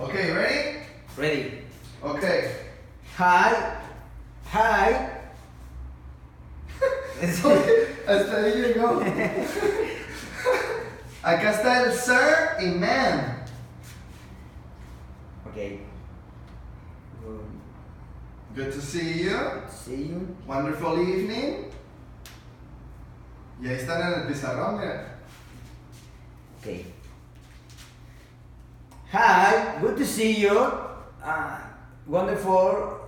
Okay, ready? Ready. Okay. Hi. Hi. Hasta ahí llegó. Acá está el sir y ma'am. Okay. Good to see you. See you. Wonderful evening. Y ahí están en el pizarrón, mira. Okay. Hi. Good to see you. Wonderful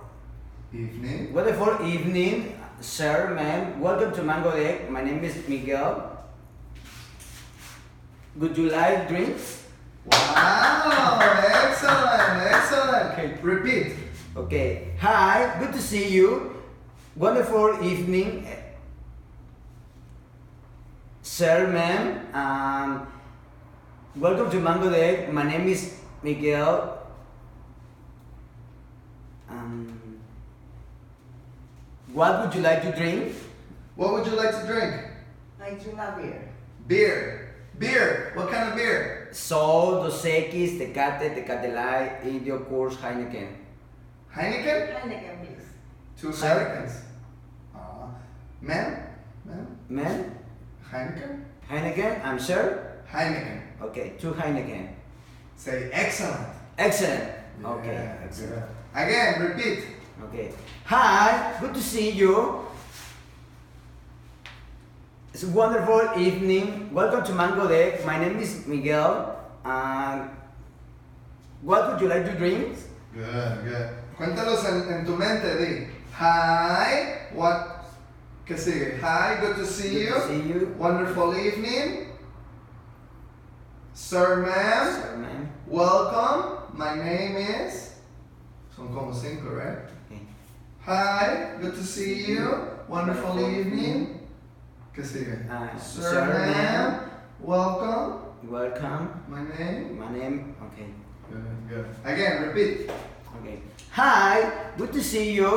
evening, sir, ma'am. Welcome to Mango Deck. My name is Miguel. Would you like drinks? Wow, excellent. Okay. Repeat. Okay. Hi, good to see you. Wonderful evening, sir, ma'am. Welcome to Mango Deck. My name is Miguel. What would you like to drink? What would you like to drink? I drink a beer. Beer. What kind of beer? Sol, Dos X, Tecate, Tecate Light, Indio, Curso, Heineken. Heineken? Heineken, please. 2 seconds. Ma'am? Ma'am? Heineken? Heineken, I'm sure. Heineken. Okay, 2 Heineken. Say excellent. Excellent. Yeah, Okay, excellent. good. Again, repeat. Okay. Hi, good to see you. It's a wonderful evening. Welcome to Mango Deck. My name is Miguel. What would you like to drink? Good. Cuéntalos en tu mente, di. Hi, what? ¿Qué sigue? Hi, good to see you. Good to see you. Wonderful evening. Sir, ma'am. Sir, ma'am. Welcome. My name is. Son como 5, right? Okay. Hi, good to see you. Wonderful evening. ¿Qué sigue? Sir, ma'am. Welcome. Welcome. My name. My name. Okay. Good. Again, repeat. Okay. Hi, good to see you.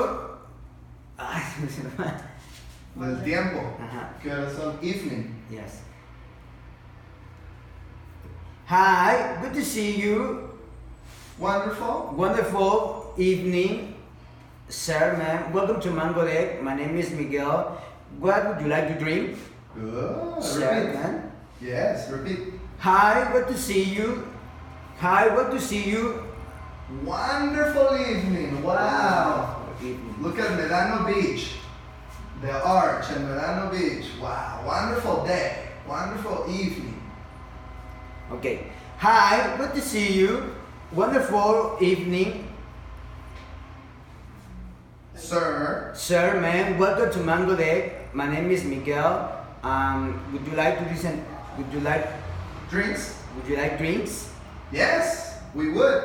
Del tiempo. Ajá. ¿Qué horas son? Evening. Yes. Hi, good to see you. Wonderful. Wonderful evening, sir, ma'am. Welcome to Mango Deck. My name is Miguel. What would you like to drink? Good. Sir, Repeat. ma'am. Yes, repeat. Hi, good to see you. Hi, good to see you. Wonderful evening. Wow. Evening. Look at Medano Beach. The arch in Medano Beach. Wow. Wonderful day. Wonderful evening. Okay. Hi, good to see you. Wonderful evening, Sir. sir, ma'am. Welcome to Mango Deck. My name is Miguel. Would you like to listen? Would you like drinks? Yes, we would.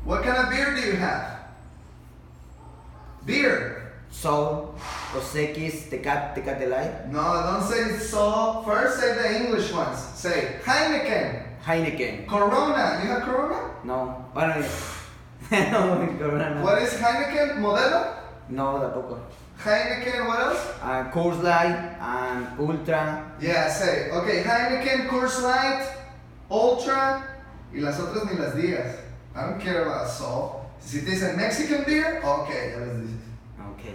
What kind of beer do you have? Beer. Sol, Dos X, Tecate Light, No, don't say so. First say the English ones. Say Heineken. Heineken. Corona. You have Corona? No, bueno, no, Corona no. What is Heineken? Modelo? No, tampoco. Heineken, what else? Coors Light, Ultra. Yeah, say. Okay, Heineken, Curse Light, Ultra, y las otras ni las digas. I don't care about Sol. Si te dicen Mexican beer, okay, ya les dices. Okay.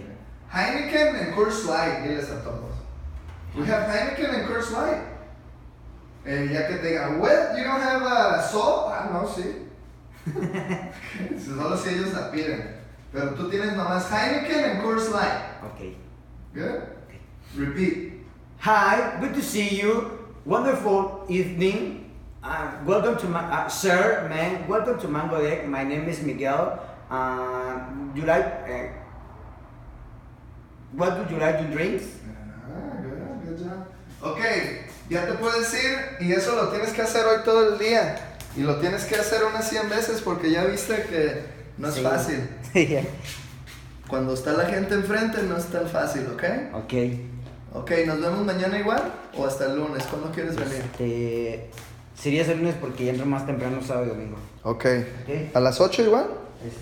Heineken and Curse Light, diles a todos. We have Heineken and Curse Light. Ya que te digan, well, you don't have Sol? Ah, no, sí. Solo si ellos la piden. Pero tú tienes nomás Heineken and Curse Light. Okay. Good? Okay. Repeat. Hi, good to see you. Wonderful evening. Welcome to sir, man. Welcome to Mango Deck. My name is Miguel. You like? What would you like to drink? Good job. Ok, ya te puedes ir y eso lo tienes que hacer hoy todo el día. Y lo tienes que hacer unas 100 veces porque ya viste que no es fácil. Cuando está la gente enfrente no es tan fácil, ¿ok? Ok, ¿nos vemos mañana igual o hasta el lunes? ¿Cuándo quieres venir? Sería el lunes porque ya entro más temprano sábado y domingo. Ok. ¿A las 8 igual?